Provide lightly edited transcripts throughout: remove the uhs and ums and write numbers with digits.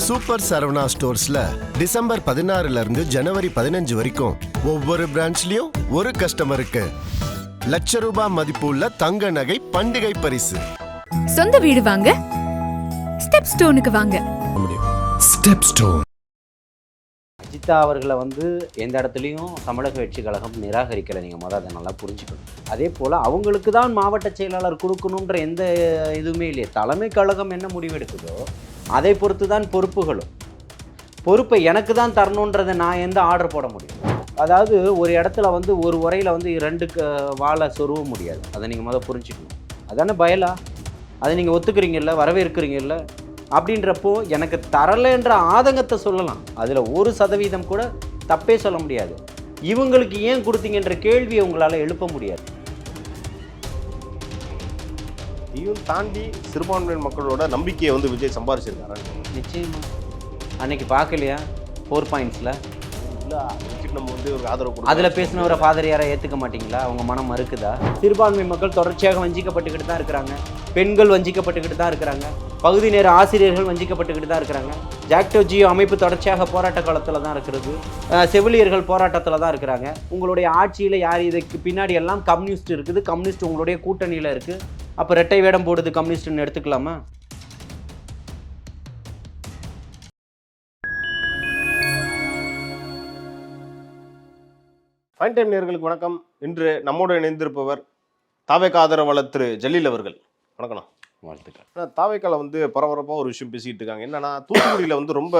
Super Saravana ஸ்டோர்ஸ்ல December 16 இருந்து ஜனவரி 15 வரைக்கும் ஒவ்வொரு பிரான்ச்லயும் ஒரு கஸ்டமருக்கு ₹1,00,000 மதிப்புள்ள தங்க நகை பண்டிகை பரிசு. சொந்த வீடு வாங்க ஸ்டெப் ஸ்டோனுக்கு வாங்க. Step stone. அஜிதா அவர்களை எந்த இடத்துலையும் தமிழக வெற்றி கழகம் நிராகரிக்கலை. நீங்கள் அதை நல்லா புரிஞ்சுக்கணும். அதே போல் அவங்களுக்கு தான் மாவட்ட செயலாளர் கொடுக்கணுன்ற எந்த இதுவுமே இல்லையே. தலைமை கழகம் என்ன முடிவெடுக்குதோ அதை பொறுத்து தான் பொறுப்புகளும். பொறுப்பை எனக்கு தான் தரணுன்றதை நான் எந்த ஆர்டர் போட முடியும்? அதாவது ஒரு இடத்துல ஒரு உரையில் 2 வாழை சொருவ முடியாது. அதை நீங்கள் புரிஞ்சுக்கணும். அதானே பயலா? அதை நீங்கள் ஒத்துக்கிறீங்கல்ல, வரவேற்கிறீங்கல்ல. அப்படின்றப்போ எனக்கு தரலைன்ற ஆதங்கத்தை சொல்லலாம். அதில் 1% கூட தப்பே சொல்ல முடியாது. இவங்களுக்கு ஏன் கொடுத்தீங்கன்ற கேள்வியை உங்களால் எழுப்ப முடியாது. இதையும் தாண்டி சிறுபான்மையினர் மக்களோட நம்பிக்கையை விஜய் சம்பாதிச்சிருக்காரு. நிச்சயமா அன்னைக்கு பார்க்கலையா 4 பாயிண்ட்ஸில் நம்ம ஒரு ஆதரவு அதில் பேசினவரை ஃபாதர் யாரை ஏற்றுக்க மாட்டீங்களா? அவங்க மனம் மறுக்குதா? சிறுபான்மை மக்கள் தொடர்ச்சியாக வஞ்சிக்கப்பட்டுக்கிட்டு தான் இருக்கிறாங்க. பெண்கள் வஞ்சிக்கப்பட்டுக்கிட்டு தான் இருக்கிறாங்க. பகுதி நேர ஆசிரியர்கள் வஞ்சிக்கப்பட்டுக்கிட்டு தான் இருக்கிறாங்க. ஜாக்டோ ஜியோ அமைப்பு தொடர்ச்சியாக போராட்ட காலத்தில் தான் இருக்கிறது. செவிலியர்கள் போராட்டத்தில் தான் இருக்கிறாங்க. உங்களுடைய ஆட்சியில் யார் இதுக்கு பின்னாடி எல்லாம் கம்யூனிஸ்ட் இருக்குது. கம்யூனிஸ்ட் உங்களுடைய கூட்டணியில் இருக்குது. அப்போ ரெட்டை வேடம் போடுது கம்யூனிஸ்ட்னு எடுத்துக்கலாமா? ஃபைன் டைம் நேயர்களுக்கு வணக்கம். இன்று நம்மோடு இணைந்திருப்பவர் தாவேக்கா ஆதரவாளர் திரு ஜலீல் அவர்கள். வணக்கம். வாழ்த்துக்கள். தாவேக்கால பரபரப்பாக ஒரு விஷயம் பேசிக்கிட்டு இருக்காங்க. என்னன்னா, தூத்துக்குடியில் ரொம்ப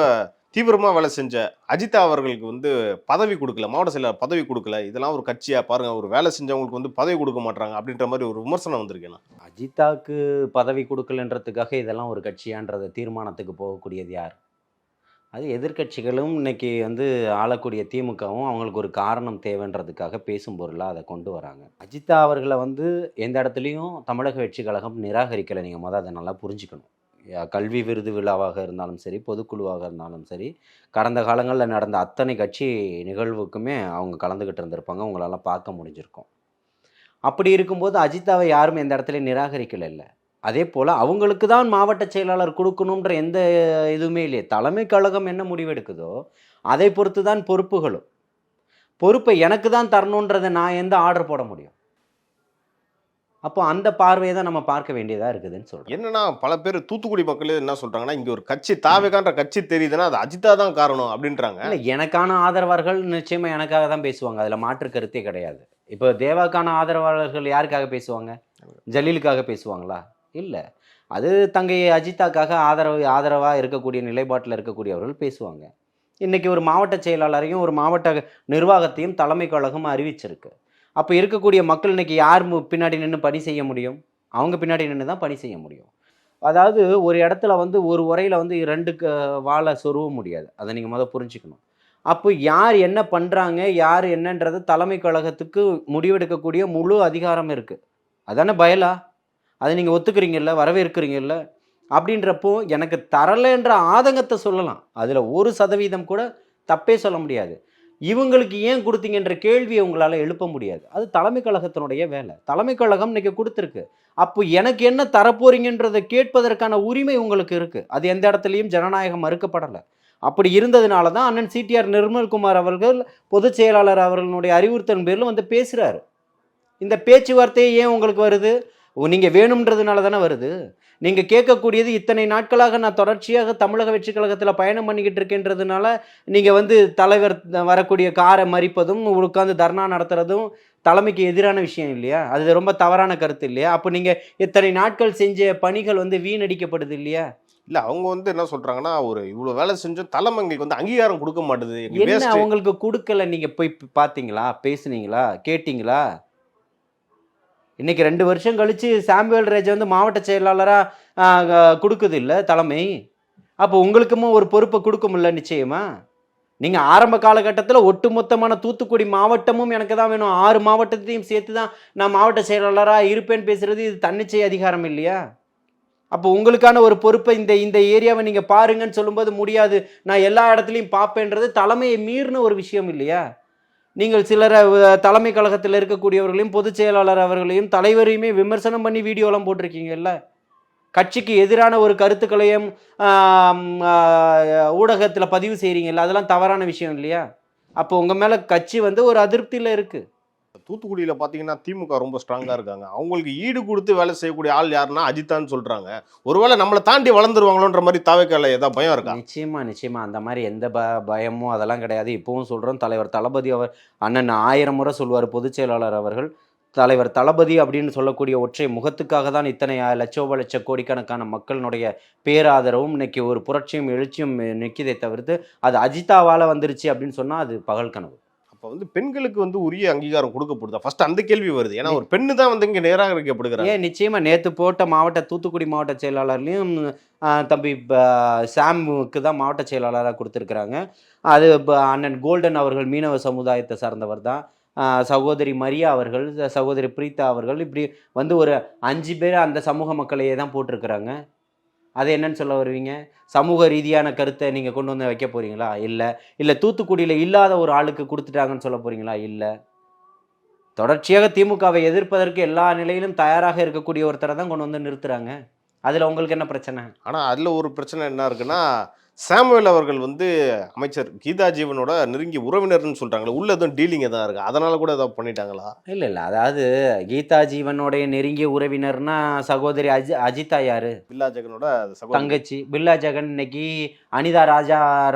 தீவிரமாக வேலை செஞ்ச அஜிதா அவர்களுக்கு பதவி கொடுக்கல, மாவட்ட செயலாளர் பதவி கொடுக்கல. இதெல்லாம் ஒரு கட்சியாக பாருங்க, ஒரு வேலை செஞ்சவங்களுக்கு பதவி கொடுக்க மாட்டாங்க அப்படின்ற மாதிரி ஒரு விமர்சனம் வந்திருக்கேன். அஜிதாவுக்கு பதவி கொடுக்கலன்றதுக்காக இதெல்லாம் ஒரு கட்சியான்றத தீர்மானத்துக்கு போகக்கூடியது யார்? அது எதிர்கட்சிகளும் இன்னைக்கு ஆளக்கூடிய திமுகவும் அவங்களுக்கு ஒரு காரணம் தேவைன்றதுக்காக பேசும் பொருளாக அதை கொண்டு வராங்க. அஜிதா அவர்களை எந்த இடத்துலையும் தமிழக வெற்றி கழகம் நிராகரிக்கலை. நீங்கள் அதை நல்லா புரிஞ்சுக்கணும். கல்வி விருது விழாவாக இருந்தாலும் சரி, பொதுக்குழுவாக இருந்தாலும் சரி, கடந்த காலங்களில் நடந்த அத்தனை கட்சி நிகழ்வுக்குமே அவங்க கலந்துக்கிட்டு இருந்திருப்பாங்க. உங்களால் பார்க்க முடிஞ்சிருக்கும். அப்படி இருக்கும்போது அஜிதாவை யாரும் எந்த இடத்துலையும் நிராகரிக்கலை இல்லை. அதே போல் அவங்களுக்கு தான் மாவட்ட செயலாளர் கொடுக்கணுன்ற எந்த இதுவுமே இல்லையே. தலைமை கழகம் என்ன முடிவெடுக்குதோ அதை பொறுத்து தான் பொறுப்புகளும். பொறுப்பை எனக்கு தான் தரணுன்றதை நான் எந்த ஆர்டர் போட முடியும்? அப்போ அந்த பார்வையை தான் நம்ம பார்க்க வேண்டியதாக இருக்குதுன்னு சொல்கிறேன். என்னன்னா, பல பேர் தூத்துக்குடி மக்கள் என்ன சொல்கிறாங்கன்னா, இங்கே ஒரு கட்சி தாவேக்கான்ற கட்சி தெரியுதுன்னா அது அஜிதா தான் காரணம் அப்படின்றாங்க. இல்லை, எனக்கான ஆதரவாளர்கள் நிச்சயமாக எனக்காக தான் பேசுவாங்க. அதில் மாற்று கருத்தே கிடையாது. இப்போ தேவாக்கான ஆதரவாளர்கள் யாருக்காக பேசுவாங்க? ஜலீலுக்காக பேசுவாங்களா? இல்லை, அது தங்கை அஜிதாக்காக ஆதரவாக இருக்கக்கூடிய நிலைப்பாட்டில் இருக்கக்கூடியவர்கள் பேசுவாங்க. இன்றைக்கி ஒரு மாவட்ட செயலாளரையும் ஒரு மாவட்ட நிர்வாகத்தையும் தலைமை கழகம் அறிவிச்சிருக்கு. அப்போ இருக்கக்கூடிய மக்கள் இன்றைக்கி யார் பின்னாடி நின்று பணி செய்ய முடியும்? அவங்க பின்னாடி நின்று தான் பணி செய்ய முடியும். அதாவது ஒரு இடத்துல ஒரு உரையில் 2 வாழை சொருவ முடியாது. அதை நீங்கள் புரிஞ்சுக்கணும். அப்போ யார் என்ன பண்ணுறாங்க, யார் என்னன்றது தலைமை கழகத்துக்கு முடிவெடுக்கக்கூடிய முழு அதிகாரம் இருக்குது. அதானே பயலா? அதை நீங்கள் ஒத்துக்கிறீங்கல்ல, வரவேற்கிறீங்கல்ல. அப்படின்றப்போ எனக்கு தரலைன்ற ஆதங்கத்தை சொல்லலாம். அதில் 1% கூட தப்பே சொல்ல முடியாது. இவங்களுக்கு ஏன் கொடுத்தீங்கன்ற கேள்வியை உங்களால் எழுப்ப முடியாது. அது தலைமை கழகத்தினுடைய வேலை. தலைமை கழகம் இன்றைக்கி கொடுத்துருக்கு. அப்போ எனக்கு என்ன தரப்போறீங்கன்றதை கேட்பதற்கான உரிமை உங்களுக்கு இருக்குது. அது எந்த இடத்துலையும் ஜனநாயகம் மறுக்கப்படலை. அப்படி இருந்ததுனால தான் அண்ணன் CTR நிர்மல்குமார் அவர்கள் பொதுச் செயலாளர் அவர்களுடைய அறிவுறுத்தல் பேரில் பேசுகிறாரு. இந்த பேச்சுவார்த்தையே ஏன் உங்களுக்கு வருது? நீங்கள் வேணும்ன்றதுனால தானே வருது. நீங்கள் கேட்கக்கூடியது இத்தனை நாட்களாக நான் தொடர்ச்சியாக தமிழக வெற்றி கழகத்தில் பயணம் பண்ணிக்கிட்டு இருக்கேன்றதுனால நீங்கள் தலைவர் வரக்கூடிய காரை மறிப்பதும் உட்காந்து தர்ணா நடத்துகிறதும் தலைமைக்கு எதிரான விஷயம் இல்லையா? அது ரொம்ப தவறான கருத்து இல்லையா? அப்போ நீங்கள் இத்தனை நாட்கள் செஞ்ச பணிகள் வீணடிக்கப்படுது இல்லையா? இல்லை, அவங்க என்ன சொல்கிறாங்கன்னா, ஒரு இவ்வளோ வேலை செஞ்சோம் தலைமை எங்களுக்கு அங்கீகாரம் கொடுக்க மாட்டுது. என்ன அவங்களுக்கு கொடுக்கல? நீங்கள் போய் பார்த்தீங்களா? பேசுனீங்களா? கேட்டிங்களா? இன்றைக்கி 2 வருஷம் கழித்து சாமுவேல் ராஜ் மாவட்ட செயலாளராக கொடுக்குது இல்லை தலைமை. அப்போ உங்களுக்குமா ஒரு பொறுப்பை கொடுக்க முடியல நிச்சயமா? நீங்கள் ஆரம்ப காலகட்டத்தில் ஒட்டுமொத்தமான தூத்துக்குடி மாவட்டமும் எனக்கு தான் வேணும், 6 மாவட்டத்தையும் சேர்த்து தான் நான் மாவட்ட செயலாளராக இருப்பேன்னு பேசுகிறது இது தன்னிச்சை அதிகாரம் இல்லையா? அப்போ உங்களுக்கான ஒரு பொறுப்பை இந்த ஏரியாவை நீங்கள் பாருங்கன்னு சொல்லும்போது முடியாது, நான் எல்லா இடத்துலையும் பார்ப்பேன்றது தலைமையை மீறின ஒரு விஷயம் இல்லையா? நீங்கள் சிலரை தலைமை கழகத்தில் இருக்கக்கூடியவர்களையும் பொதுச் செயலாளர் அவர்களையும் தலைவரையுமே விமர்சனம் பண்ணி வீடியோலாம் போட்டிருக்கீங்கல்ல. கட்சிக்கு எதிரான ஒரு கருத்துக்களையும் ஊடகத்தில் பதிவு செய்கிறீங்கல்ல, அதெல்லாம் தவறான விஷயம் இல்லையா? அப்போ உங்கள் மேலே கட்சி வந்து ஒரு அதிருப்தியில் இருக்குது. தூத்துக்குடியில் பார்த்தீங்கன்னா திமுக ரொம்ப ஸ்ட்ராங்காக இருக்காங்க. அவங்களுக்கு ஈடு கொடுத்து வேலை செய்யக்கூடிய ஆள் யாருன்னா அஜித்தான்னு சொல்கிறாங்க. ஒருவேளை நம்மளை தாண்டி வளர்ந்துருவாங்களோன்ற மாதிரி தாவேக்கால ஏதாவது பயம் இருக்கா? நிச்சயமா அந்த மாதிரி எந்த பயமும் அதெல்லாம் கிடையாது. இப்பவும் சொல்கிறோம், தலைவர் தளபதி அவர் அண்ணன் 1000 முறை சொல்லுவார். பொதுச் செயலாளர் அவர்கள் தலைவர் தளபதி அப்படின்னு சொல்லக்கூடிய ஒற்றை முகத்துக்காக தான் இத்தனை லட்ச கோடிக்கணக்கான மக்களினுடைய பேராதரவும் இன்னைக்கு ஒரு புரட்சியும் எழுச்சியும் நிற்கிதை தவிர்த்து அது அஜிதாவால் வந்துருச்சு அப்படின்னு சொன்னால் அது பகல் கனவு. அப்போ வந்து பெண்களுக்கு வந்து உரிய அங்கீகாரம் கொடுக்கப்படுதா? ஃபர்ஸ்ட் அந்த கேள்வி வருது. ஏன்னா ஒரு பெண்ணு தான் வந்து இங்கே நிராகரிக்கப்படுகிறாங்க. ஏன் நிச்சயமா நேற்று போட்ட தூத்துக்குடி மாவட்ட செயலாளர்லையும் தம்பி சாமுக்கு தான் மாவட்ட செயலாளராக கொடுத்துருக்குறாங்க. அது அண்ணன் கோல்டன் அவர்கள் மீனவ சமுதாயத்தை சார்ந்தவர் தான். சகோதரி மரியா அவர்கள், சகோதரி பிரீதா அவர்கள், இப்படி வந்து ஒரு 5 பேர் அந்த சமூக மக்களையே தான் போட்டிருக்கிறாங்க. அது என்னன்னு சொல்ல வருவீங்க? சமூக ரீதியான கருத்தை நீங்கள் கொண்டு வந்து வைக்க போகிறீங்களா? இல்லை தூத்துக்குடியில் இல்லாத ஒரு ஆளுக்கு கொடுத்துட்டாங்கன்னு சொல்ல போகிறீங்களா? இல்லை. தொடர்ச்சியாக திமுகவை எதிர்ப்பதற்கு எல்லா நிலையிலும் தயாராக இருக்கக்கூடிய ஒருத்தரை தான் கொண்டு வந்து நிறுத்துறாங்க. அதில் உங்களுக்கு என்ன பிரச்சனை? ஆனால் அதில் ஒரு பிரச்சனை என்ன இருக்குன்னா, சாமுவேல் அவர்கள் வந்து அமைச்சர் கீதா ஜீவனோட நெருங்கிய உறவினர்னு சொல்கிறாங்களே, உள்ள எதுவும் டீலிங் எதாவது இருக்குது, அதனால கூட ஏதாவது பண்ணிட்டாங்களா? இல்லை அதாவது கீதா ஜீவனோடைய நெருங்கிய உறவினர்னா சகோதரி அஜிதா யாரு? பில்லா ஜெகனோட தங்கச்சி. பில்லா ஜெகன் இன்னைக்கு அனிதா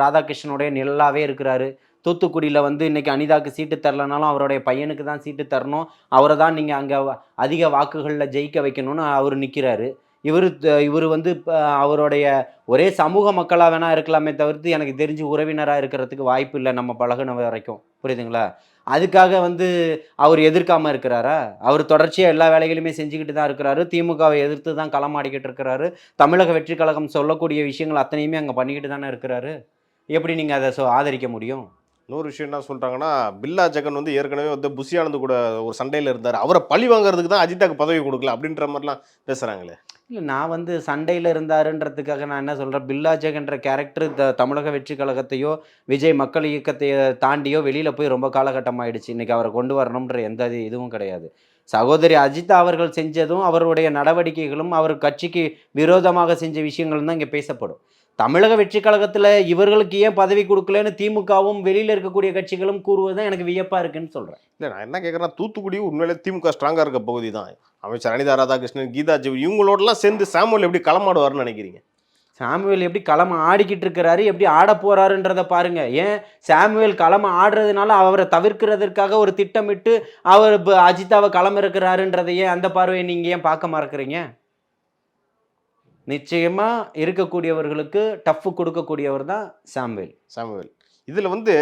ராதாகிருஷ்ணனுடைய நிழலாவே இருக்கிறாரு. தூத்துக்குடியில் வந்து இன்னைக்கு அனிதாக்கு சீட்டு தரலனாலும் அவருடைய பையனுக்கு தான் சீட்டு தரணும், அவரை தான் நீங்கள் அங்கே அதிக வாக்குகளில் ஜெயிக்க வைக்கணும்னு அவர் நிற்கிறாரு. இவர் வந்து அவருடைய ஒரே சமூக மக்களாக வேணா இருக்கலாமே தவிர்த்து எனக்கு தெரிஞ்சு உறவினராக இருக்கிறதுக்கு வாய்ப்பு இல்லை, நம்ம பழகுன வரைக்கும். புரியுதுங்களா? அதுக்காக வந்து அவர் எதிர்க்காமல் இருக்கிறாரா? அவர் தொடர்ச்சியாக எல்லா வேலைகளுமே செஞ்சுக்கிட்டு தான் இருக்கிறாரு. திமுகவை எதிர்த்து தான் களமாடிக்கிட்டு இருக்கிறாரு. தமிழக வெற்றி கழகம் சொல்லக்கூடிய விஷயங்கள் அத்தனையுமே அங்கே பண்ணிக்கிட்டு தானே இருக்கிறாரு. எப்படி நீங்கள் அதை ஆதரிக்க முடியும்? இன்னொரு விஷயம் என்ன சொல்கிறாங்கன்னா, பில்லா ஜெகன் வந்து ஏற்கனவே வந்து புஷி ஆனந்த் கூட ஒரு சண்டையில் இருந்தார், அவரை பழி வாங்குறதுக்கு தான் அஜிதாக்கு பதவி கொடுக்கல அப்படின்ற மாதிரிலாம் பேசுகிறாங்களே. இல்லை, நான் வந்து சண்டையில் இருந்தாருன்றதுக்காக நான் என்ன சொல்கிறேன், பில்லா ஜெகன்ற கேரக்டர் தமிழக வெற்றி கழகத்தையோ விஜய் மக்கள் இயக்கத்தையோ தாண்டியோ வெளியில் போய் ரொம்ப காலகட்டம் ஆயிடுச்சு. இன்றைக்கி அவரை கொண்டு வரணுன்ற எந்த இதுவும் கிடையாது. சகோதரி அஜிதா அவர்கள் செஞ்சதும் அவருடைய நடவடிக்கைகளும் அவர் கட்சிக்கு விரோதமாக செஞ்ச விஷயங்களும் தான் இங்கே பேசப்படும். தமிழக வெற்றி கழகத்தில் இவர்களுக்கு ஏன் பதவி கொடுக்கலன்னு திமுகவும் வெளியில் இருக்கக்கூடிய கட்சிகளும் கூறுவது தான் எனக்கு வியப்பாக இருக்குன்னு சொல்கிறேன். இல்லை, நான் என்ன கேட்குறேன்னா, தூத்துக்குடி உண்மையிலே திமுக ஸ்ட்ராங்காக இருக்க பகுதி தான். அமைச்சர் அனிதா ராதாகிருஷ்ணன், கீதா ஜீவன் இவங்களோடலாம் சேர்ந்து சாமுவேல் எப்படி களமாடுவார்னு நினைக்கிறீங்க? சாமுவேல் எப்படி களம் ஆடிக்கிட்டு இருக்கிறாரு, எப்படி ஆட போறாருன்றத பாருங்க. ஏன் சாமுவேல் களம் ஆடுறதுனால அவரை தவிர்க்கிறதுக்காக ஒரு திட்டமிட்டு அவர் அஜிதாவை களம் இருக்கிறாருன்றதையே அந்த பார்வையை நீங்க ஏன் பார்க்க மறக்கிறீங்க? நிச்சயமா இருக்கக்கூடியவர்களுக்கு டஃப் கொடுக்கக்கூடியவர் தான் சாமுவேல். இதுல வந்து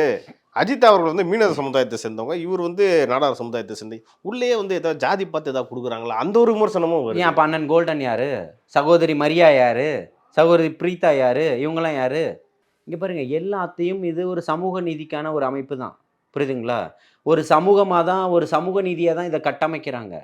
அஜித் அவர்கள் வந்து மீனவ சமுதாயத்தை சேர்ந்தவங்க, இவர் வந்து நாடார் சமுதாயத்தை சேர்ந்து உள்ளே வந்து ஏதாவது ஜாதி பார்த்து ஏதாவது கொடுக்குறாங்களா, அந்த ஒரு விமர்சனமும் வருது. ஏன் அப்ப அண்ணன் கோல்டன் யாரு? சகோதரி மரியா யாரு? சகோதரி பிரீதா யாரு? இவங்கெல்லாம் யாரு? இங்க பாருங்க, எல்லாத்தையும் இது ஒரு சமூக நீதிக்கான ஒரு அமைப்பு தான். புரியுதுங்களா? ஒரு சமூகமாக தான், ஒரு சமூக நீதியாக தான் இதை கட்டமைக்கிறாங்க.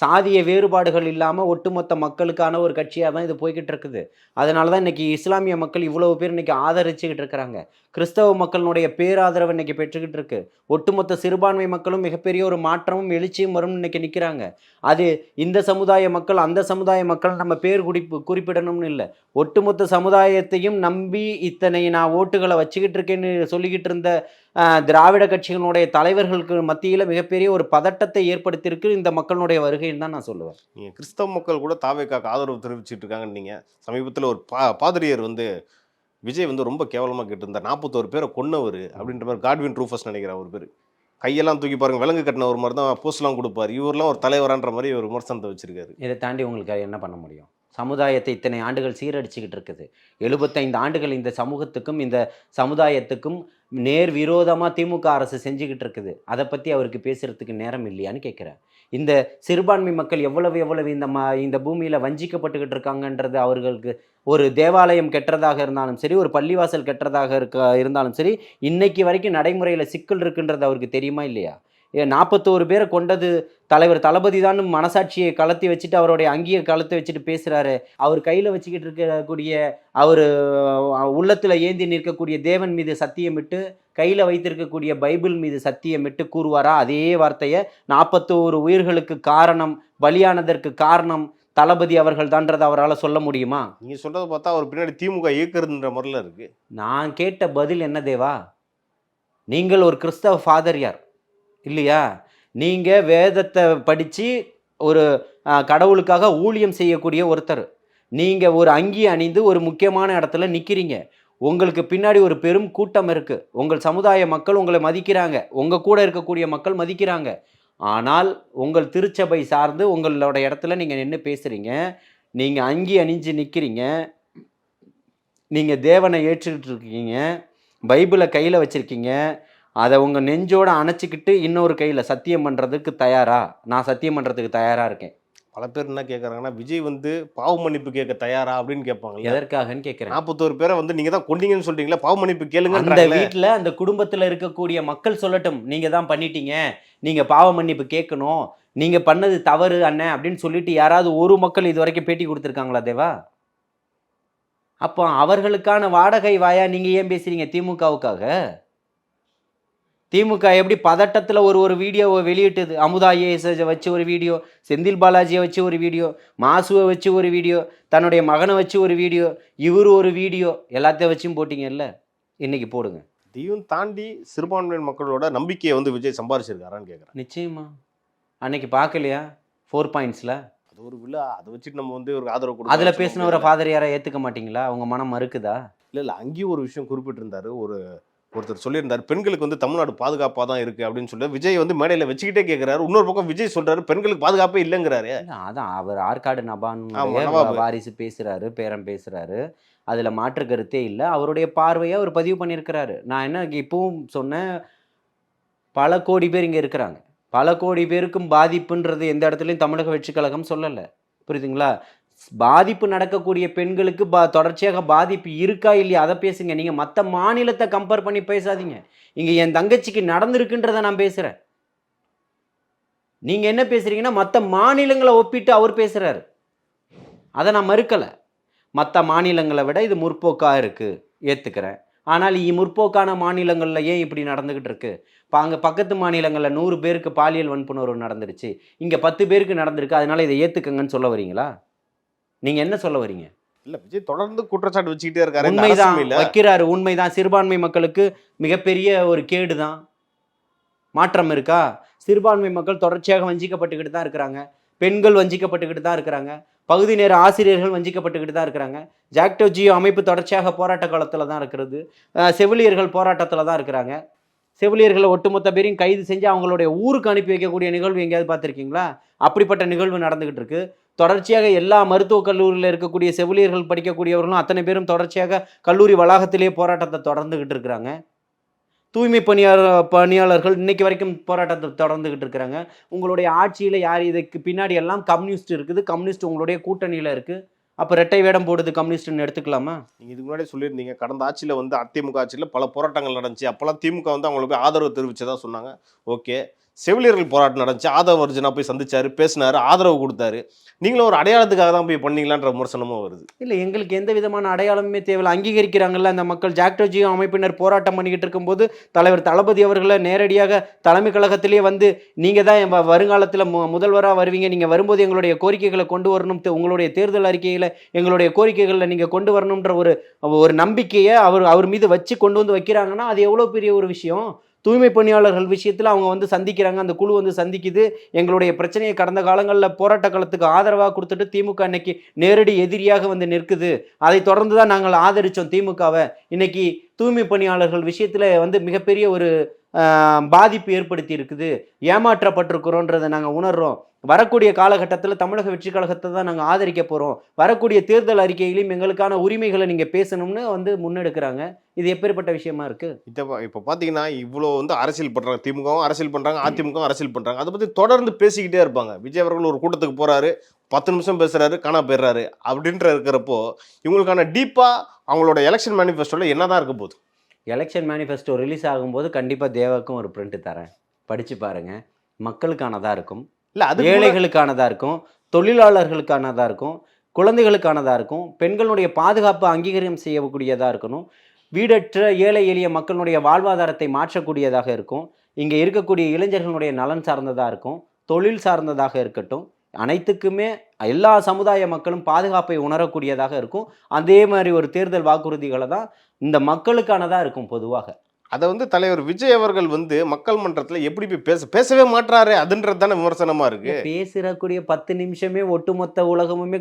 சாதிய வேறுபாடுகள் இல்லாமல் ஒட்டுமொத்த மக்களுக்கான ஒரு கட்சியாக தான் இது போய்கிட்டு இருக்குது. அதனால தான் இன்றைக்கி இஸ்லாமிய மக்கள் இவ்வளவு பேர் இன்றைக்கி ஆதரிச்சுக்கிட்டு இருக்கிறாங்க. கிறிஸ்தவ மக்களுடைய பேராதரவு இன்றைக்கி பெற்றுக்கிட்டு இருக்கு. ஒட்டுமொத்த சிறுபான்மை மக்களும் மிகப்பெரிய ஒரு மாற்றமும் எழுச்சியும் வரும்னு இன்றைக்கி நிற்கிறாங்க. அது இந்த சமுதாய மக்கள் அந்த சமுதாய மக்கள் நம்ம பேர் குறிப்பிடணும்னு இல்லை, ஒட்டுமொத்த சமுதாயத்தையும் நம்பி இத்தனை நான் ஓட்டுகளை வச்சுக்கிட்டு இருக்கேன்னு சொல்லிக்கிட்டு இருந்த திராவிட கட்சிகளுடைய தலைவர்களுக்கு மத்தியில் மிகப்பெரிய ஒரு பதட்டத்தை ஏற்படுத்தியிருக்கு இந்த மக்களுடைய வருகைன்னு தான் நான் சொல்லுவேன். நீங்கள் கிறிஸ்தவ மக்கள் கூட தாவேக்காக்கு ஆதரவு தெரிவிச்சுட்டு இருக்காங்கன்னு நீங்கள் சமீபத்தில் ஒரு பாதிரியார் வந்து விஜய் வந்து ரொம்ப கேவலமாக கேட்டிருந்தார், 41 பேரை கொன்னவர் அப்படின்ற மாதிரி. காட்வின் ரூஃபஸ் நினைக்கிற ஒரு பேர், கையெல்லாம் தூக்கி பாருங்க, விலங்கு கட்டின ஒரு மாதிரி தான் போஸ்ட்லாம் கொடுப்பார், இவரெலாம் ஒரு தலைவரான்ற மாதிரி ஒரு விமர்சனத்தை வச்சிருக்காரு. இதை தாண்டி உங்களுக்கு என்ன பண்ண முடியும்? சமுதாயத்தை இத்தனை ஆண்டுகள் சீரடிச்சுக்கிட்டு இருக்குது. 75 ஆண்டுகள் இந்த சமூகத்துக்கும் இந்த சமுதாயத்துக்கும் நேர் விரோதமாக திமுக அரசு செஞ்சுக்கிட்டு இருக்குது. அதை பற்றி அவருக்கு பேசுகிறதுக்கு நேரம் இல்லையான்னு கேட்குறேன். இந்த சிறுபான்மை மக்கள் எவ்வளவு இந்த பூமியில் வஞ்சிக்கப்பட்டுக்கிட்டு இருக்காங்கன்றது அவர்களுக்கு ஒரு தேவாலயம் கெட்டதாக இருந்தாலும் சரி, ஒரு பள்ளிவாசல் கெட்டதாக இருந்தாலும் சரி, இன்னைக்கு வரைக்கும் நடைமுறையில் சிக்கல் இருக்குன்றது அவருக்கு தெரியுமா இல்லையா? 41 பேரை கொண்டது தலைவர் தளபதி தான் மனசாட்சியை கலத்தி வச்சுட்டு அவருடைய அங்கியை கலத்தி வச்சுட்டு பேசுகிறாரு. அவர் கையில் வச்சுக்கிட்டு இருக்கக்கூடிய அவர் உள்ளத்தில் ஏந்தி நிற்கக்கூடிய தேவன் மீது சத்தியமிட்டு கையில் வைத்திருக்கக்கூடிய பைபிள் மீது சத்தியமிட்டு கூறுவாரா? அதே வார்த்தையை 41 உயிர்களுக்கு காரணம், பலியானதற்கு காரணம் தளபதி அவர்கள் தான்றதை அவரால் சொல்ல முடியுமா? நீங்க சொல்றதை பார்த்தா அவர் பின்னாடி திமுக இயக்குறதுன்ற முறையில் இருக்கு. நான் கேட்ட பதில் என்ன தேவா? நீங்கள் ஒரு கிறிஸ்தவ ஃபாதர் யார் இல்லையா? நீங்கள் வேதத்தை படித்து ஒரு கடவுளுக்காக ஊழியம் செய்யக்கூடிய ஒருத்தர். நீங்கள் ஒரு அங்கி அணிந்து ஒரு முக்கியமான இடத்துல நிற்கிறீங்க. உங்களுக்கு பின்னாடி ஒரு பெரும் கூட்டம் இருக்குது. உங்கள் சமுதாய மக்கள் உங்களை மதிக்கிறாங்க, உங்கள் கூட இருக்கக்கூடிய மக்கள் மதிக்கிறாங்க. ஆனால் உங்கள் திருச்சபை சார்ந்து உங்களோட இடத்துல நீங்கள் நின்று பேசுகிறீங்க, நீங்கள் அங்கி அணிஞ்சு நிற்கிறீங்க, நீங்கள் தேவனை ஏற்றுக்கிட்டு இருக்கீங்க, பைபிளை கையில் வச்சுருக்கீங்க, அதை உங்கள் நெஞ்சோடு அணைச்சிக்கிட்டு இன்னொரு கையில் சத்தியம் பண்ணுறதுக்கு தயாரா? நான் சத்தியம் பண்ணுறதுக்கு தயாராக இருக்கேன். பல பேர் என்ன கேட்குறாங்கன்னா, விஜய் வந்து பாவ மன்னிப்பு கேட்க தயாரா அப்படின்னு கேட்பாங்க. எதற்காகன்னு கேட்குறேன். 41 பேரை வந்து நீங்கள் தான் கொண்டீங்கன்னு சொல்றீங்களா, பாவ மன்னிப்பு கேளுங்க. அந்த வீட்டில் அந்த குடும்பத்தில் இருக்கக்கூடிய மக்கள் சொல்லட்டும், நீங்கள் தான் பண்ணிட்டீங்க, நீங்கள் பாவ மன்னிப்பு கேட்கணும், நீங்கள் பண்ணது தவறு அண்ணன் அப்படின்னு சொல்லிட்டு யாராவது ஒரு மக்கள் இது வரைக்கும் பேட்டி கொடுத்துருக்காங்களா தேவா? அப்போ அவர்களுக்கான வாடகை வாயா நீங்கள் ஏன் பேசுகிறீங்க திமுகவுக்காக? திமுக எப்படி பதட்டத்தில் ஒரு வீடியோவை வெளியிட்டது? அமுதா ஐஏஎஸை வச்சு ஒரு வீடியோ, செந்தில் பாலாஜியை வச்சு ஒரு வீடியோ, மாசுவை வச்சு ஒரு வீடியோ, தன்னுடைய மகனை வச்சு ஒரு வீடியோ, இவர் ஒரு வீடியோ, எல்லாத்தையும் வச்சும் போட்டிங்கல்ல, இன்னைக்கு போடுங்க. இதையும் தாண்டி சிறுபான்மையின் மக்களோட நம்பிக்கையை வந்து விஜய் சம்பாரிச்சிருக்காரான்னு கேட்குறேன். நிச்சயமா. அன்னைக்கு பார்க்கலையா 4 பாயிண்ட்ஸில்? அது ஒரு விழா, அதை வச்சுட்டு நம்ம வந்து ஒரு ஆதரவு கொடுக்க. அதில் பேசினவரை ஃபாதர் யாரை ஏற்றுக்க மாட்டீங்களா? அவங்க மனம் மறுக்குதா? இல்லை அங்கேயும் ஒரு விஷயம் குறிப்பிட்டிருந்தாரு. ஒருத்தர் சொல்லியிருந்தார், பெண்களுக்கு வந்து தமிழ்நாடு பாதுகாப்பாக தான் இருக்குது அப்படின்னு சொல்லி விஜய் வந்து மேடையில் வச்சுக்கிட்டே கேட்குறாரு. இன்னொரு பக்கம் விஜய் சொல்கிறாரு பெண்களுக்கு பாதுகாப்பே இல்லைங்கிறாரு. அதான் அவர் ஆற்காடு நபான் வாரிசு பேசுகிறாரு, பேரம் பேசுகிறாரு, அதில் மாற்று கருத்தே இல்லை. அவருடைய பார்வையை அவர் பதிவு பண்ணியிருக்கிறாரு. நான் என்ன இப்பவும் சொன்னேன், பல கோடி பேர் இங்கே இருக்கிறாங்க, பல கோடி பேருக்கும் பாதிப்புன்றது எந்த இடத்துலையும் தமிழக வெற்றி கழகம் சொல்லலை, புரியுதுங்களா? பாதிப்பு நடக்கக்கூடிய பெண்களுக்கு தொடர்ச்சியாக பாதிப்பு இருக்கா இல்லையா அதை பேசுங்க. நீங்கள் மற்ற மாநிலத்தை கம்பேர் பண்ணி பேசாதீங்க. இங்கே என் தங்கச்சிக்கு நடந்திருக்குன்றதை நான் பேசுகிறேன். நீங்கள் என்ன பேசுகிறீங்கன்னா மற்ற மாநிலங்களை ஒப்பிட்டு அவர் பேசுகிறாரு, அதை நான் மறுக்கலை. மற்ற மாநிலங்களை விட இது முற்போக்காக இருக்குது, ஏற்றுக்கிறேன். ஆனால் முற்போக்கான மாநிலங்களில் ஏன் இப்படி நடந்துக்கிட்டு இருக்கு? இப்போ அங்கே பக்கத்து மாநிலங்களில் 100 பேருக்கு பாலியல் வன்புணர்வு நடந்துருச்சு, இங்கே 10 பேருக்கு நடந்திருக்கு, அதனால இதை ஏற்றுக்கங்கன்னு சொல்ல வரீங்களா? நீங்கள் என்ன சொல்ல வரீங்க? இல்லை, விஜய் தொடர்ந்து குற்றச்சாட்டு வச்சுக்கிட்டே இருக்காரு. உண்மைதான் வைக்கிறாரு, உண்மைதான். சிறுபான்மை மக்களுக்கு மிகப்பெரிய ஒரு கேடு தான். மாற்றம் இருக்கா? சிறுபான்மை மக்கள் தொடர்ச்சியாக வஞ்சிக்கப்பட்டுக்கிட்டு தான் இருக்கிறாங்க, பெண்கள் வஞ்சிக்கப்பட்டுக்கிட்டு தான் இருக்கிறாங்க, பகுதி நேர ஆசிரியர்கள் வஞ்சிக்கப்பட்டுக்கிட்டு தான் இருக்கிறாங்க. ஜாக்டோ ஜியோ அமைப்பு தொடர்ச்சியாக போராட்ட காலத்தில் தான் இருக்கிறது. செவிலியர்கள் போராட்டத்தில் தான் இருக்கிறாங்க. செவிலியர்களை ஒட்டுமொத்த பேரையும் கைது செஞ்சு அவங்களுடைய ஊருக்கு அனுப்பி வைக்கக்கூடிய நிகழ்வு எங்கேயாவது பார்த்துருக்கீங்களா? அப்படிப்பட்ட நிகழ்வு நடந்துகிட்டு இருக்கு. தொடர்ச்சியாக எல்லா மருத்துவக் கல்லூரியில் இருக்கக்கூடிய செவிலியர்கள் படிக்கக்கூடியவர்களும் அத்தனை பேரும் தொடர்ச்சியாக கல்லூரி வளாகத்திலேயே போராட்டத்தை தொடர்ந்துகிட்டு இருக்கிறாங்க. தூய்மை பணியாளர்கள் இன்னைக்கு வரைக்கும் போராட்டத்தை தொடர்ந்துகிட்டு இருக்கிறாங்க. உங்களுடைய ஆட்சியில் யார் இதுக்கு பின்னாடி எல்லாம் கம்யூனிஸ்ட் இருக்குது, கம்யூனிஸ்ட் உங்களுடைய கூட்டணியில் இருக்குது. அப்போ ரெட்டை வேடம் போடுது கம்யூனிஸ்ட்னு எடுத்துக்கலாமா? நீங்கள் இதுக்கு முன்னாடி சொல்லியிருந்தீங்க, கடந்த ஆட்சியில் வந்து அதிமுக ஆட்சியில் பல போராட்டங்கள் நடந்துச்சு, அப்போல்லாம் திமுக வந்து அவங்களுக்கு ஆதரவு தெரிவிச்சதா சொன்னாங்க. ஓகே, செவிலியர்கள் போராட்டம் நடந்துச்சு, ஆதரவு அர்ஜுனா போய் சந்திச்சாரு, பேசினாரு, ஆதரவு கொடுத்தாரு. நீங்களும் ஒரு அடையாளத்துக்காக தான் போய் பண்ணீங்களான்ற விமர்சனமும் வருது. இல்லை, எங்களுக்கு எந்த விதமான அடையாளமே தேவையில்லை. அங்கீகரிக்கிறாங்கல்ல அந்த மக்கள். ஜாக்டோ ஜியோ அமைப்பினர் போராட்டம் பண்ணிக்கிட்டு இருக்கும்போது தலைவர் தளபதி அவர்களை நேரடியாக தலைமை கழகத்திலேயே வந்து நீங்கள் தான் வருங்காலத்தில் முதல்வராக வருவீங்க, நீங்கள் வரும்போது எங்களுடைய கோரிக்கைகளை கொண்டு வரணும், உங்களுடைய தேர்தல் அறிக்கையில் எங்களுடைய கோரிக்கைகளில் நீங்கள் கொண்டு வரணுன்ற ஒரு நம்பிக்கையை அவர் மீது வச்சு கொண்டு வந்து வைக்கிறாங்கன்னா அது எவ்வளோ பெரிய ஒரு விஷயம். தூய்மை பணியாளர்கள் விஷயத்தில் அவங்க வந்து சந்திக்கிறாங்க, அந்த குழு வந்து சந்திக்குது, எங்களுடைய பிரச்சனையை கடந்த காலங்களில் போராட்ட காலத்துக்கு ஆதரவாக கொடுத்துட்டு திமுக இன்னைக்கு நேரடி எதிரியாக வந்து நிற்குது. அதை தொடர்ந்து தான் நாங்கள் ஆதரித்தோம் திமுகவை. இன்னைக்கு தூய்மை பணியாளர்கள் விஷயத்தில் வந்து மிகப்பெரிய ஒரு பாதிப்பு ஏற்படுத்தி இருக்குது, ஏமாற்றப்பட்டிருக்கிறோன்றதை நாங்கள் உணர்றோம். வரக்கூடிய காலகட்டத்தில் தமிழக வெற்றி கழகத்தை தான் நாங்கள் ஆதரிக்க போகிறோம், வரக்கூடிய தேர்தல் அறிக்கையிலையும் எங்களுக்கான உரிமைகளை நீங்கள் பேசணும்னு வந்து முன்னெடுக்கிறாங்க. இது எப்பேற்பட்ட விஷயமா இருக்குது? இப்போ பார்த்தீங்கன்னா இவ்வளோ வந்து அரசியல் பண்ணுறாங்க, திமுகவும் அரசியல் பண்ணுறாங்க, அதிமுகவும் அரசியல் பண்ணுறாங்க. அதை பற்றி தொடர்ந்து பேசிக்கிட்டே இருப்பாங்க. விஜய் அவர்கள் ஒரு கூட்டத்துக்கு போகிறாரு, 10 நிமிஷம் பேசுகிறாரு, காணா போயிடுறாரு அப்படின்ற இருக்கிறப்போ இவங்களுக்கான டீப்பாக அவங்களோட எலெக்ஷன் மேனிஃபெஸ்டோவில் என்ன தான் இருக்க போகுது? எலெக்ஷன் மேனிஃபெஸ்டோ ரிலீஸ் ஆகும்போது கண்டிப்பாக தேவாக்கும் ஒரு பிரிண்ட் தரேன், படித்து பாருங்கள். மக்களுக்கானதாக இருக்கும், இல்லை அது ஏழைகளுக்கானதாக இருக்கும், தொழிலாளர்களுக்கானதாக இருக்கும், குழந்தைகளுக்கானதாக இருக்கும், பெண்களுடைய பாதுகாப்பு அங்கீகாரம் செய்யக்கூடியதாக இருக்கணும், வீடற்ற ஏழை எளிய மக்களுடைய வாழ்வாதாரத்தை மாற்றக்கூடியதாக இருக்கும், இங்கே இருக்கக்கூடிய இளைஞர்களுடைய நலன் சார்ந்ததாக இருக்கும், தொழில் சார்ந்ததாக இருக்கட்டும், அனைத்துக்குமே எல்லா சமுதாய மக்களும் பாதுகாப்பை உணரக்கூடியதாக இருக்கும். அதே மாதிரி ஒரு தேர்தல் வாக்குறுதிகளை தான் இந்த மக்களுக்கானதாக இருக்கும் பொதுவாக. அதை வந்து தலைவர் விஜய் அவர்கள் வந்து மக்கள் மன்றத்தில் எப்படி போய் பேசவே மாட்டாரு, அதுன்றது தானே விமர்சனமா இருக்கு. பேசுறக்கூடிய 10 நிமிஷமே ஒட்டுமொத்த உலகமுமே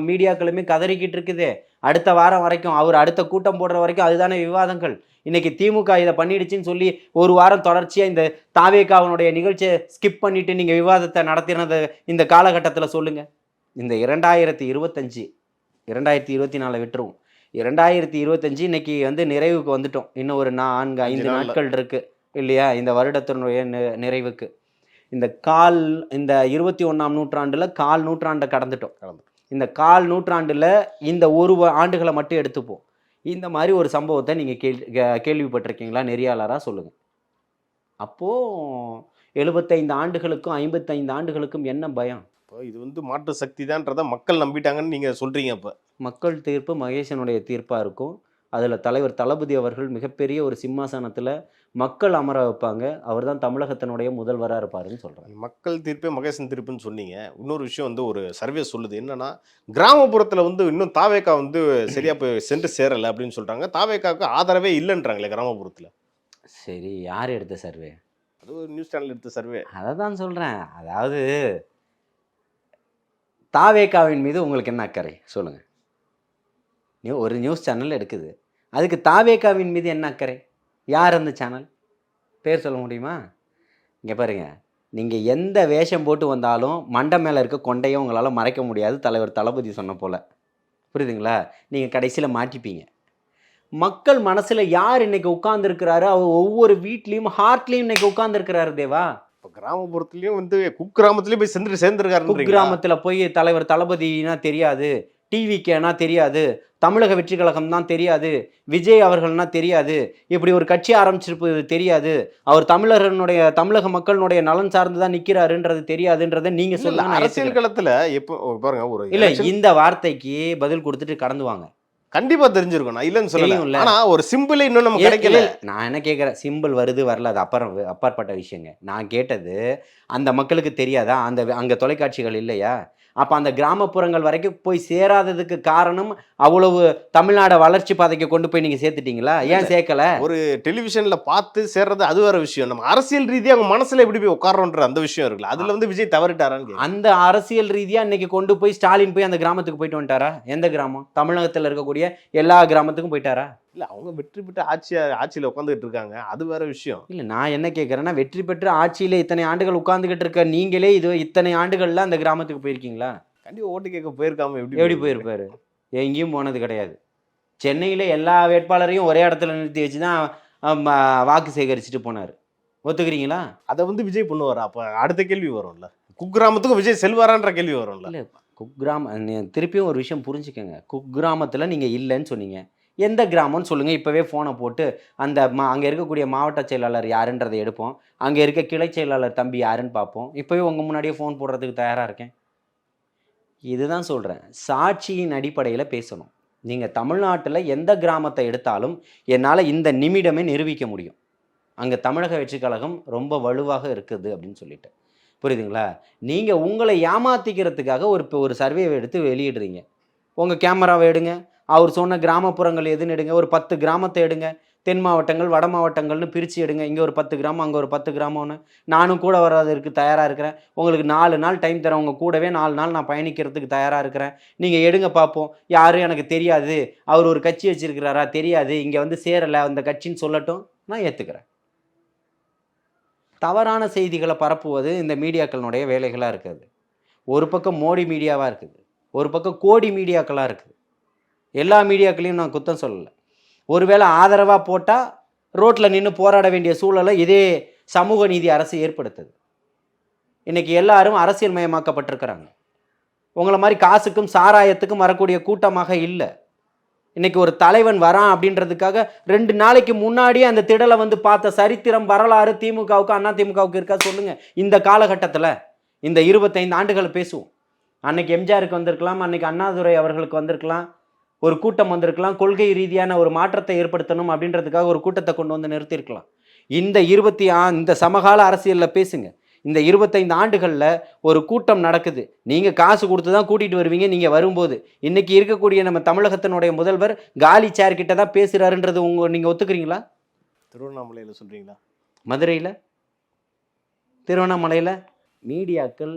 மீடியாக்களுமே கதறிக்கிட்டு இருக்குது. அடுத்த வாரம் வரைக்கும் அவர் அடுத்த கூட்டம் போடுற வரைக்கும் அதுதானே விவாதங்கள். இன்னைக்கு திமுக இதை பண்ணிடுச்சுன்னு சொல்லி ஒரு வாரம் தொடர்ச்சியாக இந்த தாவேகாவினுடைய நிகழ்ச்சியை ஸ்கிப் பண்ணிட்டு நீங்கள் விவாதத்தை நடத்தினது இந்த காலகட்டத்தில் சொல்லுங்கள். இந்த 2025 2024 விட்டுருவோம். 2025 இன்னைக்கு வந்து நிறைவுக்கு வந்துட்டோம். இன்னும் ஒரு 4-5 நாட்கள் இருக்கு இல்லையா இந்த வருடத்தினுடைய நிறைவுக்கு. இந்த 21ஆம் நூற்றாண்டுல 1/4 நூற்றாண்டை கடந்துட்டோம். இந்த 1/4 நூற்றாண்டுல இந்த 1 ஆண்டுகளை மட்டும் எடுத்துப்போம். இந்த மாதிரி ஒரு சம்பவத்தை நீங்க கேள்விப்பட்டிருக்கீங்களா? நெறியாளராக சொல்லுங்க. அப்போ 75 ஆண்டுகளுக்கும் 55 ஆண்டுகளுக்கும் என்ன பயம்? இது வந்து மாற்று சக்தி தான்றதை மக்கள் நம்பிட்டாங்கன்னு நீங்க சொல்றீங்க. அப்ப மக்கள் தீர்ப்பு மகேசனுடைய தீர்ப்பா இருக்கும். அதுல தலைவர் தளபதி அவர்கள் மிகப்பெரிய ஒரு சிம்மாசனத்துல மக்கள் அமர வைப்பாங்க. அவர் தான் தமிழகத்தினுடைய முதல்வராக இருப்பாருன்னு சொல்றாங்க. மக்கள் தீர்ப்பே மகேசன் தீர்ப்புன்னு சொன்னீங்க. இன்னொரு விஷயம் வந்து ஒரு சர்வே சொல்லுது என்னன்னா, கிராமப்புறத்துல வந்து இன்னும் தாவேக்கா வந்து சரியா போய் சென்று சேரலை அப்படின்னு சொல்றாங்க. தாவேக்காவுக்கு ஆதரவே இல்லைன்றாங்களே கிராமப்புறத்துல. சரி, யார் எடுத்த சர்வே? அது ஒரு நியூஸ் சேனல் எடுத்த சர்வே. அதை தான் சொல்றேன். அதாவது தாவேக்காவின் மீது உங்களுக்கு என்ன அக்கறை சொல்லுங்க. ஒரு நியூஸ் சேனல் எடுக்குது, அதுக்கு தாவேக்காவின் மீது என்ன அக்கறை? யார் அந்த சேனல்? பேர் சொல்ல முடியுமா? இங்கே பாருங்க, நீங்கள் எந்த வேஷம் போட்டு வந்தாலும் மண்டை மேலே இருக்க கொண்டையும் உங்களால் மறைக்க முடியாது. தலைவர் தளபதி சொன்ன போல், புரியுதுங்களா? நீங்கள் கடைசியில் மாட்டிப்பீங்க. மக்கள் மனசில் யார் இன்னைக்கு உட்கார்ந்துருக்கிறாரு? அவர் ஒவ்வொரு வீட்லேயும் ஹார்ட்லேயும் இன்னைக்கு உட்கார்ந்துருக்கிறாரு தேவா. இப்போ கிராமப்புறத்துலேயும் வந்து குக்கிராமத்துலேயும் போய் சேர்ந்துருக்காரு. குக்கிராமத்தில் போய் தலைவர் தளபதினா தெரியாது, டிவிக்கேனா தெரியாது, தமிழக வெற்றி கழகம் தான் தெரியாது, விஜய் அவர்கள்னா தெரியாது, இப்படி ஒரு கட்சி ஆரம்பிச்சிருப்பது தெரியாது, அவர் தமிழக மக்களுடைய நலன் சார்ந்து தான் நிற்கிறாருன்றது தெரியாதுன்றதை நீங்க சொல்லுங்க. அரசியல் களத்துல எப்போ பாருங்க ஒரு இல்ல, இந்த வார்த்தைக்கு பதில் கொடுத்துட்டு கடந்து வாங்க. கண்டிப்பா தெரிஞ்சிருக்கும், நான் இல்லைன்னு சொல்லல. ஆனா ஒரு சிம்பிள் இன்னும் நம்ம கிடைக்கல. நான் என்ன கேட்குறேன், சிம்பிள் வருது வரல அது அப்பாற்பட்ட விஷயங்க. நான் கேட்டது அந்த மக்களுக்கு தெரியாதா? அங்க தொலைக்காட்சிகள் இல்லையா? அப்போ அந்த கிராமப்புறங்கள் வரைக்கும் போய் சேராததுக்கு காரணம் அவ்வளவு தமிழ்நாடு வளர்ச்சி பாதைக்கு கொண்டு போய் நீங்கள் சேர்த்துட்டீங்களா? ஏன் சேர்க்கல? ஒரு டெலிவிஷனில் பார்த்து சேர்றது அது வேற விஷயம். நம்ம அரசியல் ரீதியாக அவங்க மனசில் எப்படி போய் உட்காரோன்ற அந்த விஷயம் இருக்குல்ல, அதில் வந்து விஜய் தவறிட்டாரான்னு. அந்த அரசியல் ரீதியாக இன்னைக்கு கொண்டு போய் ஸ்டாலின் போய் அந்த கிராமத்துக்கு போயிட்டு வந்துட்டாரா? எந்த கிராமம்? தமிழகத்தில் இருக்கக்கூடிய எல்லா கிராமத்துக்கும் போயிட்டாரா? இல்லை, அவங்க வெற்றி பெற்று ஆட்சியில் உட்காந்துக்கிட்டு இருக்காங்க, அது வேற விஷயம். இல்லை, நான் என்ன கேட்குறேன்னா, வெற்றி பெற்று ஆட்சியில் இத்தனை ஆண்டுகள் உட்காந்துக்கிட்டு இருக்க நீங்களே இத்தனை ஆண்டுகள்ல அந்த கிராமத்துக்கு போயிருக்கீங்களா? கண்டிப்பாக ஓட்டு கேட்க போயிருக்காம எப்படி போயிருப்பாரு? எங்கேயும் போனது கிடையாது. சென்னையில் எல்லா வேட்பாளரையும் ஒரே இடத்துல நிறுத்தி வச்சு தான் வாக்கு சேகரிச்சுட்டு போனார். ஒத்துக்கிறீங்களா? அதை வந்து விஜய் பண்ணுவார். அப்போ அடுத்த கேள்வி வரும்ல, குக்கிராமத்துக்கும் விஜய் செல்வாரான்ற கேள்வி வரும்ல. இல்லை, திருப்பியும் ஒரு விஷயம் புரிஞ்சுக்கோங்க. குக்கிராமத்தில் நீங்கள் இல்லைன்னு சொன்னீங்க. எந்த கிராமம்னு சொல்லுங்கள். இப்போவே ஃபோனை போட்டு அங்கே இருக்கக்கூடிய மாவட்ட செயலாளர் யாருன்றதை எடுப்போம், அங்கே இருக்க கிளை செயலாளர் தம்பி யாருன்னு பார்ப்போம். இப்போவே உங்கள் முன்னாடியே ஃபோன் போடுறதுக்கு தயாராக இருக்கேன். இதுதான் சொல்கிறேன், சாட்சியின் அடிப்படையில் பேசணும். நீங்கள் தமிழ்நாட்டில் எந்த கிராமத்தை எடுத்தாலும் என்னால் இந்த நிமிடமே நிரூபிக்க முடியும் அங்கே தமிழக வெற்றி கழகம் ரொம்ப வலுவாக இருக்குது அப்படின்னு சொல்லிட்டு. புரியுதுங்களா? நீங்கள் உங்களை ஏமாற்றிக்கிறதுக்காக ஒரு சர்வேவை எடுத்து வெளியிடுறீங்க. உங்கள் கேமராவை எடுங்க, அவர் சொன்ன கிராமப்புறங்கள் எதுன்னு எடுங்க, ஒரு 10 கிராமத்தை எடுங்க, தென் மாவட்டங்கள் வட மாவட்டங்கள்னு பிரித்து எடுங்க. இங்கே ஒரு 10 கிராமம், அங்கே ஒரு 10 கிராமம்னு. நானும் கூட வர்றதுக்கு தயாராக இருக்கிறேன். உங்களுக்கு 4 நாள் டைம் தரேன். உங்கள் கூடவே 4 நாள் நான் பயணிக்கிறதுக்கு தயாராக இருக்கிறேன். நீங்கள் எடுங்க பார்ப்போம். யாரும் எனக்கு தெரியாது, அவர் ஒரு கட்சி வச்சிருக்கிறாரா தெரியாது, இங்கே வந்து சேரலை அந்த கட்சின்னு சொல்லட்டும், நான் ஏற்றுக்கிறேன். தவறான செய்திகளை பரப்புவது இந்த மீடியாக்களுடைய வேலைகளாக இருக்குது. ஒரு பக்கம் மோடி மீடியாவாக இருக்குது, ஒரு பக்கம் கோடி மீடியாக்களாக இருக்குது. எல்லா மீடியாக்களையும் நான் குத்தம் சொல்லலை. ஒருவேளை ஆதரவாக போட்டால் ரோட்டில் நின்று போராட வேண்டிய சூழலை இதே சமூக நீதி அரசு ஏற்படுத்துது. இன்றைக்கி எல்லாரும் அரசியல் மயமாக்கப்பட்டிருக்கிறாங்க. உங்களை மாதிரி காசுக்கும் சாராயத்துக்கும் வரக்கூடிய கூட்டமாக இல்லை. இன்றைக்கி ஒரு தலைவன் வரான் அப்படின்றதுக்காக 2 நாளைக்கு முன்னாடியே அந்த திடலை வந்து பார்த்த சரித்திரம் வரலாறு திமுகவுக்கு அண்ணா திமுகவுக்கு இருக்கா சொல்லுங்கள். இந்த காலகட்டத்தில் இந்த 25 ஆண்டுகள் பேசுவோம். அன்னைக்கு எம்ஜிஆருக்கு வந்திருக்கலாம், அன்னைக்கு அண்ணாதுரை அவர்களுக்கு வந்திருக்கலாம், ஒரு கூட்டம் வந்திருக்கலாம், கொள்கை ரீதியான ஒரு மாற்றத்தை ஏற்படுத்தணும் அப்படின்றதுக்காக ஒரு கூட்டத்தை கொண்டு வந்து நிறுத்தியிருக்கலாம். இந்த சமகால அரசியலில் பேசுங்க. இந்த 25 ஆண்டுகளில் ஒரு கூட்டம் நடக்குது. நீங்கள் காசு கொடுத்து தான் கூட்டிகிட்டு வருவீங்க. நீங்கள் வரும்போது இன்னைக்கு இருக்கக்கூடிய நம்ம தமிழகத்தினுடைய முதல்வர் காலி சேர் கிட்ட தான் பேசுகிறாருன்றது நீங்கள் ஒத்துக்கிறீங்களா? திருவண்ணாமலையில் சொல்கிறீங்களா? மதுரையில், திருவண்ணாமலையில் மீடியாக்கள்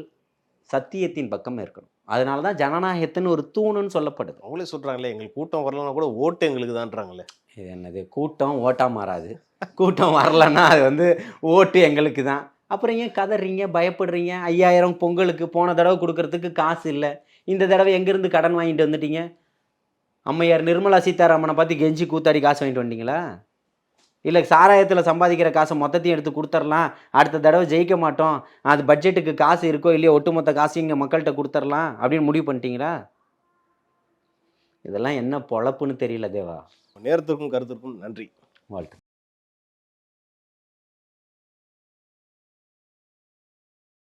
சத்தியத்தின் பக்கம் இருக்கணும். அதனால தான் ஜனநாயகத்தின் ஒரு தூணுன்னு சொல்லப்படுது. அவங்களே சொல்கிறாங்களே, எங்களுக்கு கூட்டம் வரலன்னா கூட ஓட்டு எங்களுக்கு தான்றாங்களே. இது என்னது, கூட்டம் ஓட்டாக மாறாது. கூட்டம் வரலன்னா அது ஓட்டு எங்களுக்கு தான். அப்புறம் ஏன் கதறீங்க, பயப்படுறீங்க? 5000 பொங்கலுக்கு போன தடவை கொடுக்கறதுக்கு காசு இல்லை, இந்த தடவை எங்கேருந்து கடன் வாங்கிட்டு வந்துட்டீங்க? அம்மையார் நிர்மலா சீதாராமனை பார்த்து கெஞ்சி கூத்தாடி காசு வாங்கிட்டு வந்தீங்களா? இல்லை சாராயத்தில் சம்பாதிக்கிற காசை மொத்தத்தையும் எடுத்து கொடுத்துர்லாம், அடுத்த தடவை ஜெயிக்க மாட்டோம், அது பட்ஜெட்டுக்கு காசு இருக்கோ இல்லையோ ஒட்டுமொத்த காசையும் இங்கே மக்கள்கிட்ட கொடுத்துர்லாம் அப்படின்னு முடிவு பண்ணிட்டீங்களா? இதெல்லாம் என்ன பொழப்புன்னு தெரியல தேவா. நேரத்திற்கும் கருத்திற்கும் நன்றி. வாழ்த்து.